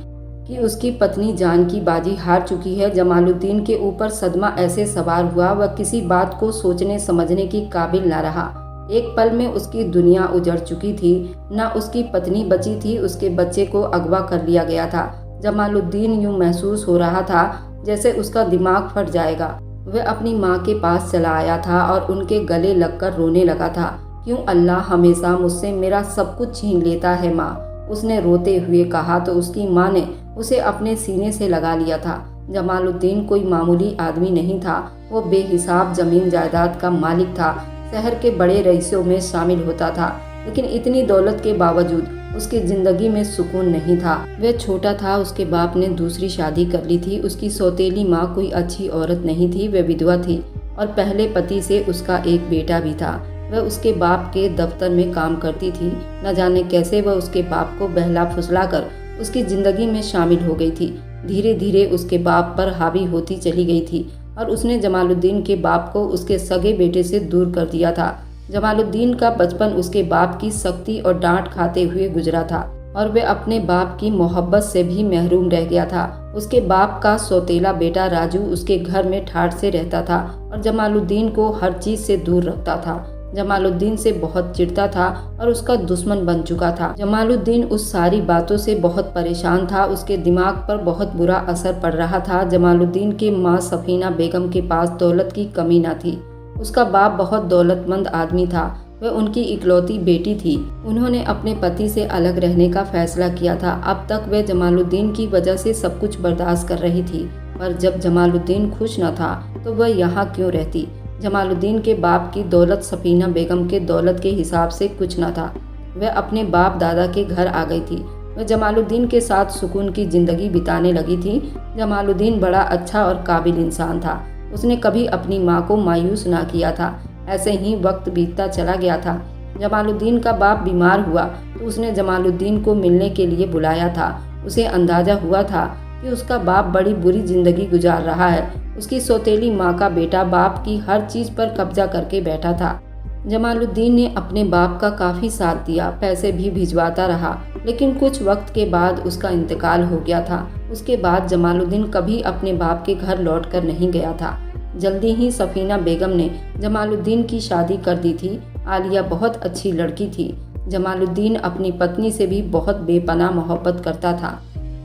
कि उसकी पत्नी जान की बाजी हार चुकी है। जमालुद्दीन के ऊपर सदमा ऐसे सवार हुआ, वह किसी बात को सोचने समझने की काबिल न रहा। एक पल में उसकी दुनिया उजड़ चुकी थी। न उसकी पत्नी बची थी, उसके बच्चे को अगवा कर लिया गया था। जमालुद्दीन यूं महसूस हो रहा था जैसे उसका दिमाग फट जाएगा। वह अपनी माँ के पास चला आया था और उनके गले लगकर रोने लगा था। क्यों अल्लाह हमेशा मुझसे मेरा सब कुछ छीन लेता है माँ, उसने रोते हुए कहा। तो उसकी माँ ने उसे अपने सीने से लगा लिया था। जमालुद्दीन कोई मामूली आदमी नहीं था, वो बेहिसाब जमीन जायदाद का मालिक था, शहर के बड़े रईसों में शामिल होता था। लेकिन इतनी दौलत के बावजूद उसकी जिंदगी में सुकून नहीं था। वह छोटा था, उसके बाप ने दूसरी शादी कर ली थी। उसकी सौतेली माँ कोई अच्छी औरत नहीं थी, वह विधवा थी और पहले पति से उसका एक बेटा भी था। वह उसके बाप के दफ्तर में काम करती थी। न जाने कैसे वह उसके बाप को बहला फुसला कर उसकी जिंदगी में शामिल हो गई थी। धीरे धीरे उसके बाप पर हावी होती चली गई थी और उसने जमालुद्दीन के बाप को उसके सगे बेटे से दूर कर दिया था। जमालुद्दीन का बचपन उसके बाप की सख्ती और डांट खाते हुए गुजरा था और वह अपने बाप की मोहब्बत से भी महरूम रह गया था। उसके बाप का सौतेला बेटा राजू उसके घर में ठाठ से रहता था और जमालुद्दीन को हर चीज से दूर रखता था। जमालुद्दीन से बहुत चिढ़ता था और उसका दुश्मन बन चुका था। जमालुद्दीन उस सारी बातों से बहुत परेशान था। उसके दिमाग पर बहुत बुरा असर पड़ रहा था। जमालुद्दीन की माँ सफीना बेगम के पास दौलत की कमी न थी। उसका बाप बहुत दौलतमंद आदमी था, वह उनकी इकलौती बेटी थी। उन्होंने अपने पति से अलग रहने का फैसला किया था। अब तक वह जमालुद्दीन की वजह से सब कुछ बर्दाश्त कर रही थी, पर जब जमालुद्दीन खुश न था तो वह यहाँ क्यों रहती। जमालुद्दीन के बाप की दौलत सफीना बेगम के दौलत के हिसाब से कुछ न था। वह अपने बाप दादा के घर आ गई थी। वह जमालुद्दीन के साथ सुकून की जिंदगी बिताने लगी थी। जमालुद्दीन बड़ा अच्छा और काबिल इंसान था। उसने कभी अपनी माँ को मायूस ना किया था। ऐसे ही वक्त बीतता चला गया था। जमालुद्दीन का बाप बीमार हुआ तो उसने जमालुद्दीन को मिलने के लिए बुलाया था। उसे अंदाजा हुआ था कि उसका बाप बड़ी बुरी जिंदगी गुजार रहा है। उसकी सौतेली माँ का बेटा बाप की हर चीज पर कब्जा करके बैठा था। जमालुद्दीन ने अपने बाप का काफी साथ दिया, पैसे भी भिजवाता रहा, लेकिन कुछ वक्त के बाद उसका इंतकाल हो गया था। उसके बाद जमालुद्दीन कभी अपने बाप के घर लौटकर नहीं गया था। जल्दी ही सफीना बेगम ने जमालुद्दीन की शादी कर दी थी। आलिया बहुत अच्छी लड़की थी। जमालुद्दीन अपनी पत्नी से भी बहुत बेपनाह मोहब्बत करता था।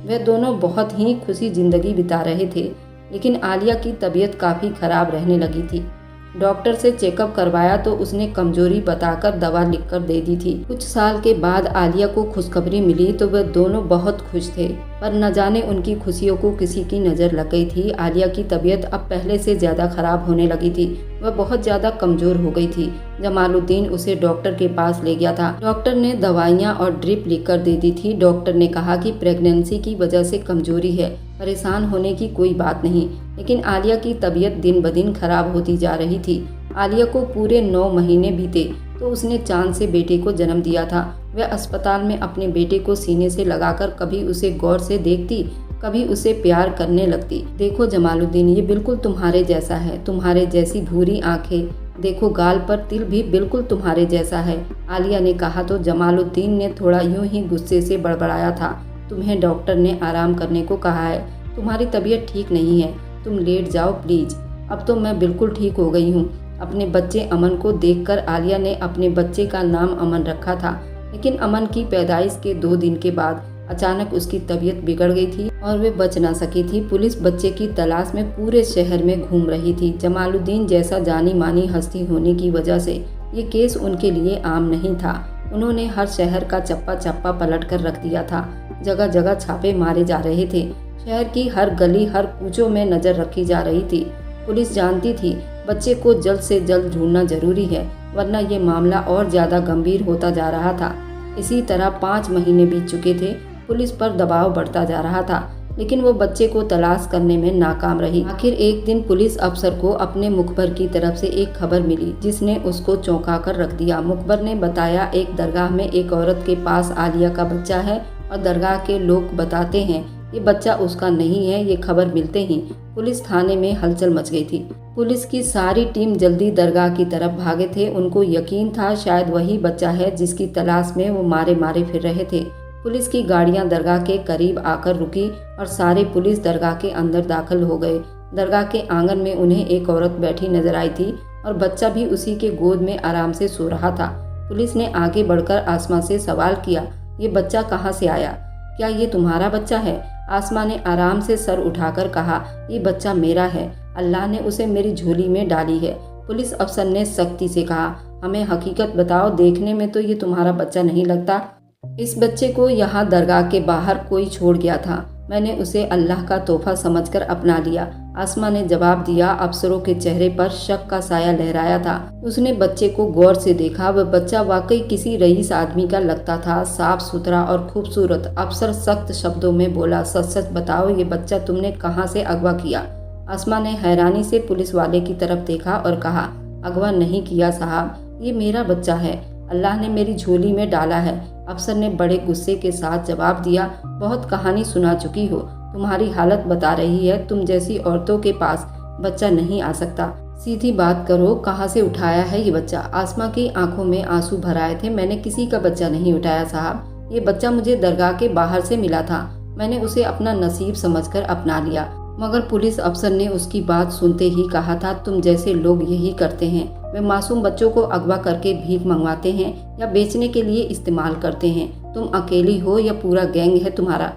वे दोनों बहुत ही खुशी जिंदगी बिता रहे थे, लेकिन आलिया की तबीयत काफ़ी खराब रहने लगी थी। डॉक्टर से चेकअप करवाया तो उसने कमजोरी बताकर दवा लिखकर दे दी थी। कुछ साल के बाद आलिया को खुशखबरी मिली तो वे दोनों बहुत खुश थे, पर न जाने उनकी खुशियों को किसी की नज़र लग गई थी। आलिया की तबीयत अब पहले से ज़्यादा खराब होने लगी थी। वह बहुत ज़्यादा कमज़ोर हो गई थी। जमालुद्दीन उसे डॉक्टर के पास ले गया था। डॉक्टर ने दवाइयाँ और ड्रिप लिखकर दे दी थी। डॉक्टर ने कहा कि प्रेगनेंसी की वजह से कमजोरी है, परेशान होने की कोई बात नहीं। लेकिन आलिया की तबीयत दिन ब दिन खराब होती जा रही थी। आलिया को पूरे 9 महीने बीते तो उसने चांद से बेटे को जन्म दिया था। वह अस्पताल में अपने बेटे को सीने से लगाकर कभी उसे गौर से देखती, कभी उसे प्यार करने लगती। देखो जमालुद्दीन, ये बिल्कुल तुम्हारे जैसा है, तुम्हारे जैसी भूरी आंखें, देखो गाल पर तिल भी बिल्कुल तुम्हारे जैसा है। आलिया ने कहा तो जमालुद्दीन ने थोड़ा यूं ही गुस्से से बड़बड़ाया था। तुम्हें डॉक्टर ने आराम करने को कहा है, तुम्हारी तबीयत ठीक नहीं है, तुम लेट जाओ प्लीज। अब तो मैं बिल्कुल ठीक हो गई हूँ। अपने बच्चे अमन को देखकर आलिया ने अपने बच्चे का नाम अमन रखा था, लेकिन अमन की पैदाइश के 2 दिन के बाद अचानक उसकी तबीयत बिगड़ गई थी और वे बच ना सकी थी। पुलिस बच्चे की तलाश में पूरे शहर में घूम रही थी। जमालुद्दीन जैसा जानी मानी हस्ती होने की वजह से ये केस उनके लिए आम नहीं था। उन्होंने हर शहर का चप्पा चप्पा पलट कर रख दिया था। जगह जगह छापे मारे जा रहे थे। शहर की हर गली हर कूचों में नजर रखी जा रही थी। पुलिस जानती थी बच्चे को जल्द से जल्द ढूंढना जरूरी है, वरना ये मामला और ज्यादा गंभीर होता जा रहा था। इसी तरह 5 महीने बीत चुके थे। पुलिस पर दबाव बढ़ता जा रहा था, लेकिन वो बच्चे को तलाश करने में नाकाम रही। आखिर एक दिन पुलिस अफसर को अपने मुखबर की तरफ से एक खबर मिली, जिसने उसको चौंका कर रख दिया। मुखबर ने बताया एक दरगाह में एक औरत के पास आलिया का बच्चा है और दरगाह के लोग बताते हैं ये बच्चा उसका नहीं है। ये खबर मिलते ही पुलिस थाने में हलचल मच गई थी। पुलिस की सारी टीम जल्दी दरगाह की तरफ भागे थे। उनको यकीन था शायद वही बच्चा है जिसकी तलाश में वो मारे मारे फिर रहे थे। पुलिस की गाड़ियां दरगाह के करीब आकर रुकी और सारे पुलिस दरगाह के अंदर दाखिल हो गए। दरगाह के आंगन में उन्हें एक औरत बैठी नजर आई थी और बच्चा भी उसी के गोद में आराम से सो रहा था। पुलिस ने आगे बढ़कर आसमा से सवाल किया, ये बच्चा कहाँ से आया? क्या ये तुम्हारा बच्चा है? आसमा ने आराम से सर उठाकर कहा, ये बच्चा मेरा है, अल्लाह ने उसे मेरी झोली में डाली है। पुलिस अफसर ने सख्ती से कहा, हमें हकीकत बताओ, देखने में तो ये तुम्हारा बच्चा नहीं लगता। इस बच्चे को यहाँ दरगाह के बाहर कोई छोड़ गया था। मैंने उसे अल्लाह का तोहफा समझकर अपना लिया। आसमा ने जवाब दिया। अफसरों के चेहरे पर शक का साया लहराया था। उसने बच्चे को गौर से देखा। वह बच्चा वाकई किसी रईस आदमी का लगता था, साफ सुथरा और खूबसूरत। अफसर सख्त शब्दों में बोला, सच सच बताओ, ये बच्चा तुमने कहाँ से अगवा किया? आसमा ने हैरानी से पुलिस वाले की तरफ देखा और कहा, अगवा नहीं किया साहब, ये मेरा बच्चा है, अल्लाह ने मेरी झोली में डाला है। अफसर ने बड़े गुस्से के साथ जवाब दिया, बहुत कहानी सुना चुकी हो, तुम्हारी हालत बता रही है, तुम जैसी औरतों के पास बच्चा नहीं आ सकता। सीधी बात करो, कहाँ से उठाया है ये बच्चा? आसमा की आंखों में आंसू भर आए थे। मैंने किसी का बच्चा नहीं उठाया साहब, ये बच्चा मुझे दरगाह के बाहर से मिला था। मैंने उसे अपना नसीब समझकर अपना लिया। मगर पुलिस अफसर ने उसकी बात सुनते ही कहा था, तुम जैसे लोग यही करते हैं। वे मासूम बच्चों को अगवा करके भीख मंगवाते हैं या बेचने के लिए इस्तेमाल करते हैं। तुम अकेली हो या पूरा गैंग है तुम्हारा?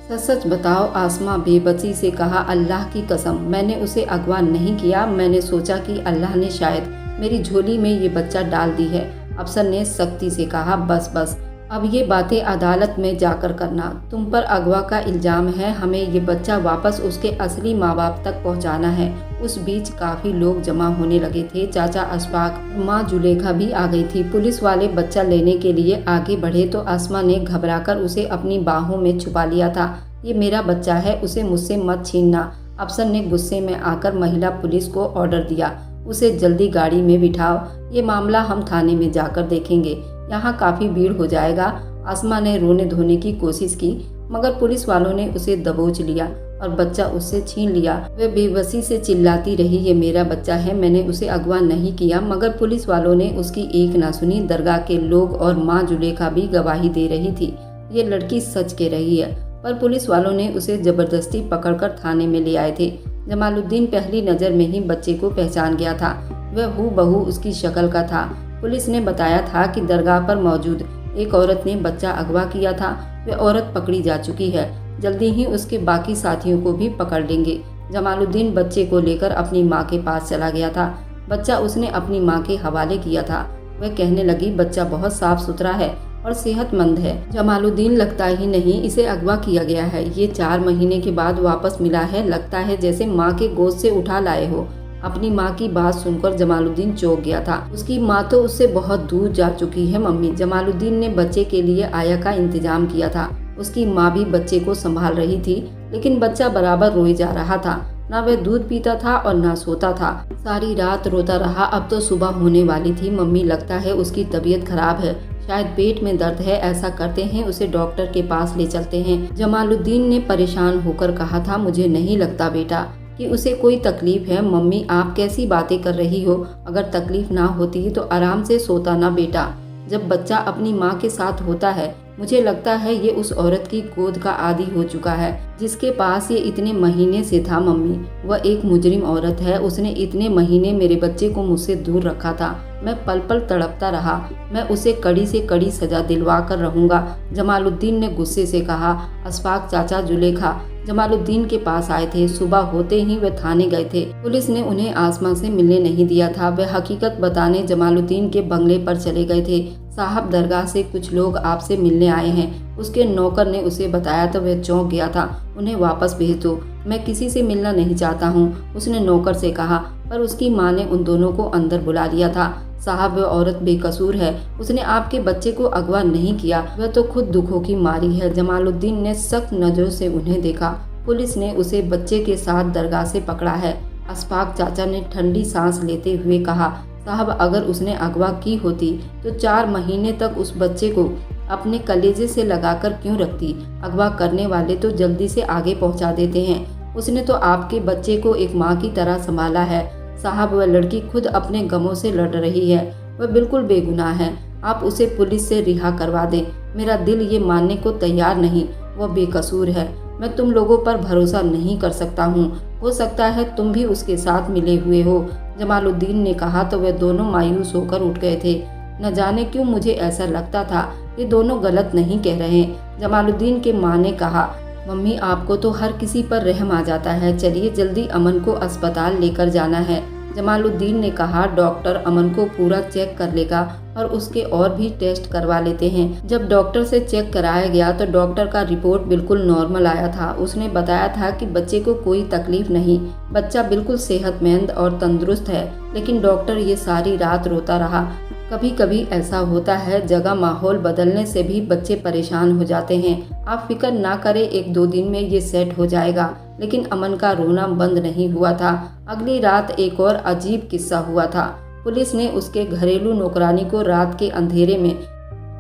सच सच बताओ, आसमा बेबसी से कहा। अल्लाह की कसम, मैंने उसे अगवा नहीं किया। मैंने सोचा कि अल्लाह ने शायद मेरी झोली में ये बच्चा डाल दी है। अफसर ने सख्ती से कहा, बस बस, अब ये बातें अदालत में जाकर करना। तुम पर अगवा का इल्जाम है, हमें ये बच्चा वापस उसके असली माँ बाप तक पहुँचाना है। उस बीच काफी लोग जमा होने लगे थे। चाचा अशफाक, माँ जुलेखा भी आ गई थी। पुलिस वाले बच्चा लेने के लिए आगे बढ़े तो आसमा ने घबराकर उसे अपनी बाहों में छुपा लिया था। ये मेरा बच्चा है, उसे मुझसे मत छीनना। अफसर ने गुस्से में आकर महिला पुलिस को ऑर्डर दिया, उसे जल्दी गाड़ी में बिठाओ, ये मामला हम थाने में जाकर देखेंगे, यहाँ काफी भीड़ हो जाएगा। आसमा ने रोने धोने की कोशिश की, मगर पुलिस वालों ने उसे दबोच लिया और बच्चा उससे छीन लिया। वह बेबसी से चिल्लाती रही, ये मेरा बच्चा है, मैंने उसे अगवा नहीं किया। मगर पुलिस वालों ने उसकी एक ना सुनी। दरगाह के लोग और माँ जुलेखा भी गवाही दे रही थी, ये लड़की सच कह रही है। पर पुलिस वालों ने उसे जबरदस्ती पकड़कर थाने में ले आए थे। जमालुद्दीन पहली नज़र में ही बच्चे को पहचान गया था। वह हूबहू उसकी शक्ल का था। पुलिस ने बताया था कि दरगाह पर मौजूद एक औरत ने बच्चा अगवा किया था। वह औरत पकड़ी जा चुकी है, जल्दी ही उसके बाकी साथियों को भी पकड़ लेंगे। जमालुद्दीन बच्चे को लेकर अपनी माँ के पास चला गया था। बच्चा उसने अपनी माँ के हवाले किया था। वह कहने लगी, बच्चा बहुत साफ सुथरा है और सेहतमंद है। जमालुद्दीन, लगता ही नहीं इसे अगवा किया गया है, ये 4 महीने के बाद वापस मिला है, लगता है जैसे माँ के गोद से उठा लाए हो। अपनी माँ की बात सुनकर जमालुद्दीन चौंक गया था। उसकी माँ तो उससे बहुत दूर जा चुकी है मम्मी। जमालुद्दीन ने बच्चे के लिए आया का इंतजाम किया था। उसकी माँ भी बच्चे को संभाल रही थी, लेकिन बच्चा बराबर रोए जा रहा था। ना वह दूध पीता था और ना सोता था। सारी रात रोता रहा। अब तो सुबह होने वाली थी। मम्मी, लगता है उसकी तबीयत खराब है, शायद पेट में दर्द है। ऐसा करते हैं, उसे डॉक्टर के पास ले चलते हैं। जमालुद्दीन ने परेशान होकर कहा था, मुझे नहीं लगता बेटा कि उसे कोई तकलीफ है। मम्मी, आप कैसी बातें कर रही हो? अगर तकलीफ ना होती तो आराम से सोता ना बेटा। जब बच्चा अपनी माँ के साथ होता है, मुझे लगता है ये उस औरत की गोद का आदी हो चुका है जिसके पास ये इतने महीने से था। मम्मी, वह एक मुजरिम औरत है। उसने इतने महीने मेरे बच्चे को मुझसे दूर रखा था। मैं पल पल तड़पता रहा। मैं उसे कड़ी से कड़ी सजा दिलवा कर रहूंगा। जमालुद्दीन ने गुस्से से कहा। अशफाक चाचा, जुलेखा जमालुद्दीन के पास आए थे। सुबह होते ही वे थाने गए थे। पुलिस ने उन्हें आसमा से मिलने नहीं दिया था। वे हकीकत बताने जमालुद्दीन के बंगले पर चले गए थे। साहब, दरगाह से कुछ लोग आपसे मिलने आए हैं। उसके नौकर ने उसे बताया तो वह चौंक गया था। उन्हें वापस भेज दो, मैं किसी से मिलना नहीं चाहता हूँ, उसने नौकर से कहा। पर उसकी माँ ने उन दोनों को अंदर बुला लिया था। साहब, वह औरत बेकसूर है, उसने आपके बच्चे को अगवा नहीं किया, वह तो खुद दुखों की मारी है। जमालुद्दीन ने सख्त नजरों से उन्हें देखा। पुलिस ने उसे बच्चे के साथ दरगाह से पकड़ा है। अशफाक चाचा ने ठंडी सांस लेते हुए कहा, साहब, अगर उसने अगवा की होती तो 4 महीने तक उस बच्चे को अपने कलेजे से लगाकर क्यों रखती? अगवा करने वाले तो जल्दी से आगे पहुंचा देते हैं। उसने तो आपके बच्चे को एक माँ की तरह संभाला है। साहब, वह लड़की खुद अपने गमों से लड़ रही है, वह बिल्कुल बेगुनाह है। आप उसे पुलिस से रिहा करवा दें। मेरा दिल ये मानने को तैयार नहीं, वह बेकसूर है। मैं तुम लोगों पर भरोसा नहीं कर सकता हूँ। हो सकता है तुम भी उसके साथ मिले हुए हो। जमालुद्दीन ने कहा तो वे दोनों मायूस होकर उठ गए थे। न जाने क्यों मुझे ऐसा लगता था ये दोनों गलत नहीं कह रहे। जमालुद्दीन के माँ ने कहा, मम्मी, आपको तो हर किसी पर रहम आ जाता है। चलिए जल्दी अमन को अस्पताल लेकर जाना है। जमालुद्दीन ने कहा, डॉक्टर अमन को पूरा चेक कर लेगा और उसके और भी टेस्ट करवा लेते हैं। जब डॉक्टर से चेक कराया गया तो डॉक्टर का रिपोर्ट बिल्कुल नॉर्मल आया था। उसने बताया था कि बच्चे को कोई तकलीफ नहीं, बच्चा बिल्कुल सेहतमंद और तंदुरुस्त है। लेकिन डॉक्टर ये सारी रात रोता रहा। कभी कभी ऐसा होता है, जगह माहौल बदलने से भी बच्चे परेशान हो जाते हैं। आप फिक्र ना करें, 1-2 दिन में ये सेट हो जाएगा। लेकिन अमन का रोना बंद नहीं हुआ था। अगली रात एक और अजीब किस्सा हुआ था। पुलिस ने उसके घरेलू नौकरानी को रात के अंधेरे में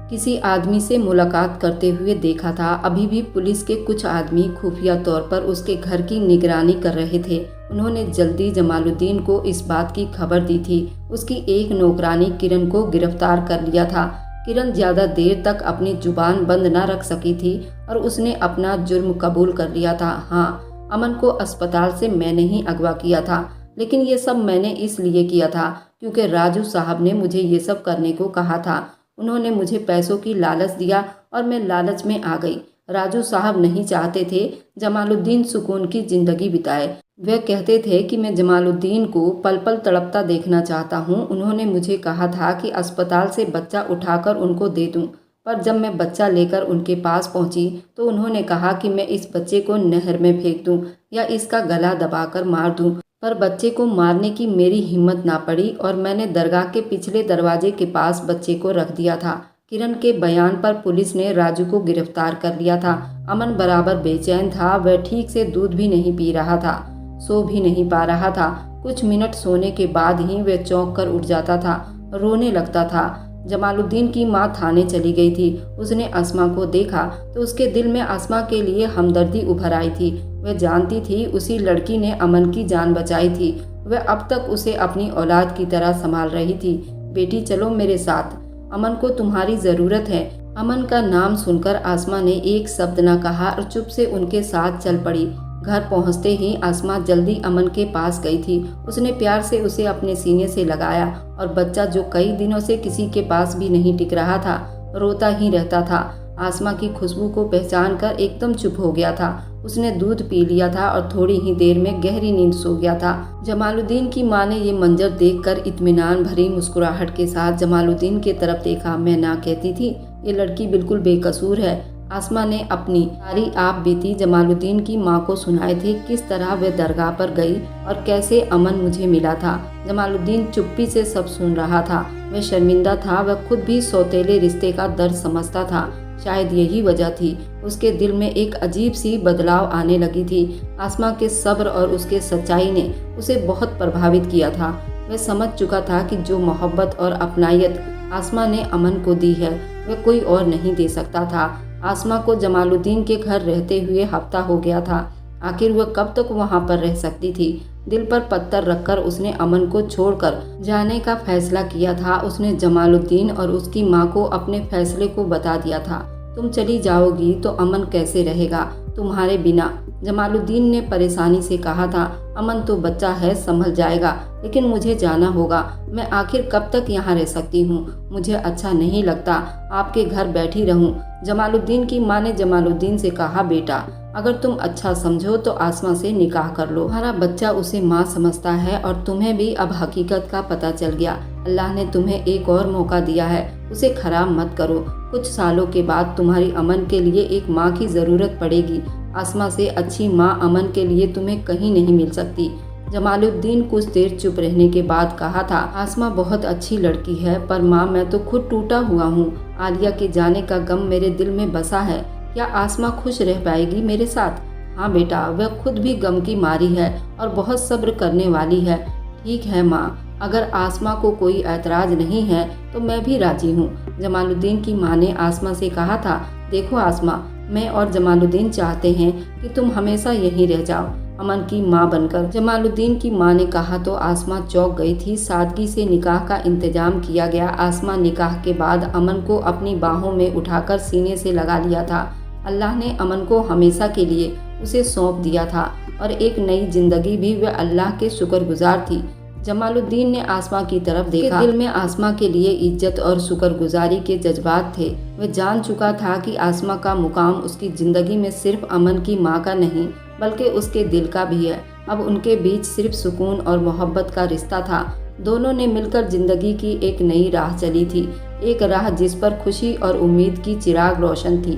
किसी आदमी से मुलाकात करते हुए देखा था। अभी भी पुलिस के कुछ आदमी खुफिया तौर पर उसके घर की निगरानी कर रहे थे। उन्होंने जल्दी जमालुद्दीन को इस बात की खबर दी थी। उसकी एक नौकरानी किरण को गिरफ्तार कर लिया था। किरण ज्यादा देर तक अपनी जुबान बंद न रख सकी थी और उसने अपना जुर्म कबूल कर लिया था। हाँ, अमन को अस्पताल से मैंने ही अगवा किया था, लेकिन ये सब मैंने इसलिए किया था क्योंकि राजू साहब ने मुझे ये सब करने को कहा था। उन्होंने मुझे पैसों की लालच दिया और मैं लालच में आ गई। राजू साहब नहीं चाहते थे जमालुद्दीन सुकून की जिंदगी बिताए। वे कहते थे कि मैं जमालुद्दीन को पल पल तड़पता देखना चाहता हूँ। उन्होंने मुझे कहा था कि अस्पताल से बच्चा उठाकर उनको दे दूँ, पर जब मैं बच्चा लेकर उनके पास पहुंची तो उन्होंने कहा कि मैं इस बच्चे को नहर में फेंक दूं या इसका गला दबाकर मार दूं। पर बच्चे को मारने की मेरी हिम्मत ना पड़ी और मैंने दरगाह के पिछले दरवाजे के पास बच्चे को रख दिया था। किरण के बयान पर पुलिस ने राजू को गिरफ्तार कर लिया था। अमन बराबर बेचैन था। वह ठीक से दूध भी नहीं पी रहा था, सो भी नहीं पा रहा था। कुछ मिनट सोने के बाद ही वह चौंक कर उठ जाता था, रोने लगता था। जमालुद्दीन की माँ थाने चली गई थी। उसने अस्मा को देखा तो उसके दिल में अस्मा के लिए हमदर्दी उभर आई थी। वह जानती थी उसी लड़की ने अमन की जान बचाई थी। वह अब तक उसे अपनी औलाद की तरह संभाल रही थी। बेटी चलो मेरे साथ, अमन को तुम्हारी जरूरत है। अमन का नाम सुनकर आसमा ने एक शब्द न कहा और चुप से उनके साथ चल पड़ी। घर पहुंचते ही आसमा जल्दी अमन के पास गई थी। उसने प्यार से उसे अपने सीने से लगाया और बच्चा जो कई दिनों से किसी के पास भी नहीं टिक रहा था, रोता ही रहता था, आसमा की खुशबू को पहचान कर एकदम चुप हो गया था। उसने दूध पी लिया था और थोड़ी ही देर में गहरी नींद सो गया था। जमालुद्दीन की माँ ने ये मंजर देखकर इत्मीनान भरी मुस्कुराहट के साथ जमालुद्दीन की तरफ देखा। मैं ना कहती थी, ये लड़की बिल्कुल बेकसूर है। आसमा ने अपनी सारी आप बीती जमालुद्दीन की माँ को सुनाए थे, किस तरह वह दरगाह पर गई और कैसे अमन मुझे मिला था। जमालुद्दीन चुप्पी से सब सुन रहा था। वह शर्मिंदा था। वह खुद भी सौतेले रिश्ते का दर्द समझता था। शायद यही वजह थी उसके दिल में एक अजीब सी बदलाव आने लगी थी। आसमा के सब्र और उसके सच्चाई ने उसे बहुत प्रभावित किया था। वह समझ चुका था कि जो मोहब्बत और अपनायत आसमा ने अमन को दी है वह कोई और नहीं दे सकता था। आसमा को जमालुद्दीन के घर रहते हुए हफ्ता हो गया था। आखिर वह कब तक वहां पर रह सकती थी। दिल पर पत्थर रखकर उसने अमन को छोड़कर जाने का फैसला किया था। उसने जमालुद्दीन और उसकी माँ को अपने फैसले को बता दिया था। तुम चली जाओगी तो अमन कैसे रहेगा तुम्हारे बिना? जमालुद्दीन ने परेशानी से कहा था। अमन तो बच्चा है, संभल जाएगा, लेकिन मुझे जाना होगा। मैं आखिर कब तक यहाँ रह सकती हूँ? मुझे अच्छा नहीं लगता आपके घर बैठी रहूँ। जमालुद्दीन की माँ ने जमालुद्दीन से कहा, बेटा अगर तुम अच्छा समझो तो आसमा से निकाह कर लो। तुम्हारा बच्चा उसे माँ समझता है और तुम्हें भी अब हकीकत का पता चल गया। अल्लाह ने तुम्हें एक और मौका दिया है, उसे खराब मत करो। कुछ सालों के बाद तुम्हारी अमन के लिए एक माँ की जरूरत पड़ेगी। आसमा से अच्छी माँ अमन के लिए तुम्हें कहीं नहीं मिल सकती। जमालुद्दीन कुछ देर चुप रहने के बाद कहा था, आसमा बहुत अच्छी लड़की है, पर माँ मैं तो खुद टूटा हुआ हूँ। आलिया के जाने का गम मेरे दिल में बसा है। क्या आसमा खुश रह पाएगी मेरे साथ? हाँ बेटा, वह खुद भी गम की मारी है और बहुत सब्र करने वाली है। ठीक है माँ, अगर आसमा को कोई ऐतराज नहीं है तो मैं भी राजी हूँ। जमालुद्दीन की माँ ने आसमा से कहा था, देखो आसमा, मैं और जमालुद्दीन चाहते हैं कि तुम हमेशा यहीं रह जाओ, अमन की माँ बनकर। जमालुद्दीन की माँ ने कहा तो आसमा चौंक गई थी। सादगी से निकाह का इंतजाम किया गया। आसमा निकाह के बाद अमन को अपनी बाहों में उठाकर सीने से लगा लिया था। अल्लाह ने अमन को हमेशा के लिए उसे सौंप दिया था और एक नई जिंदगी भी वह अल्लाह के शुक्रगुजार थी। जमालुद्दीन ने आसमा की तरफ देखा। दिल में आसमा के लिए इज्जत और शुक्रगुजारी के जज्बात थे। वह जान चुका था कि आसमा का मुकाम उसकी जिंदगी में सिर्फ अमन की माँ का नहीं बल्कि उसके दिल का भी है। अब उनके बीच सिर्फ सुकून और मोहब्बत का रिश्ता था। दोनों ने मिलकर जिंदगी की एक नई राह चली थी, एक राह जिस पर खुशी और उम्मीद की चिराग रोशन थी।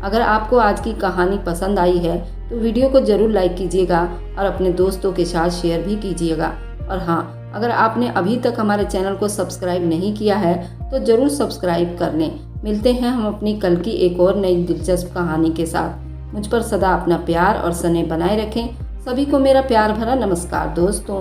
अगर आपको आज की कहानी पसंद आई है तो वीडियो को जरूर लाइक कीजिएगा और अपने दोस्तों के साथ शेयर भी कीजिएगा। और हाँ, अगर आपने अभी तक हमारे चैनल को सब्सक्राइब नहीं किया है तो ज़रूर सब्सक्राइब कर लें। मिलते हैं हम अपनी कल की एक और नई दिलचस्प कहानी के साथ। मुझ पर सदा अपना प्यार और स्नेह बनाए रखें। सभी को मेरा प्यार भरा नमस्कार दोस्तों।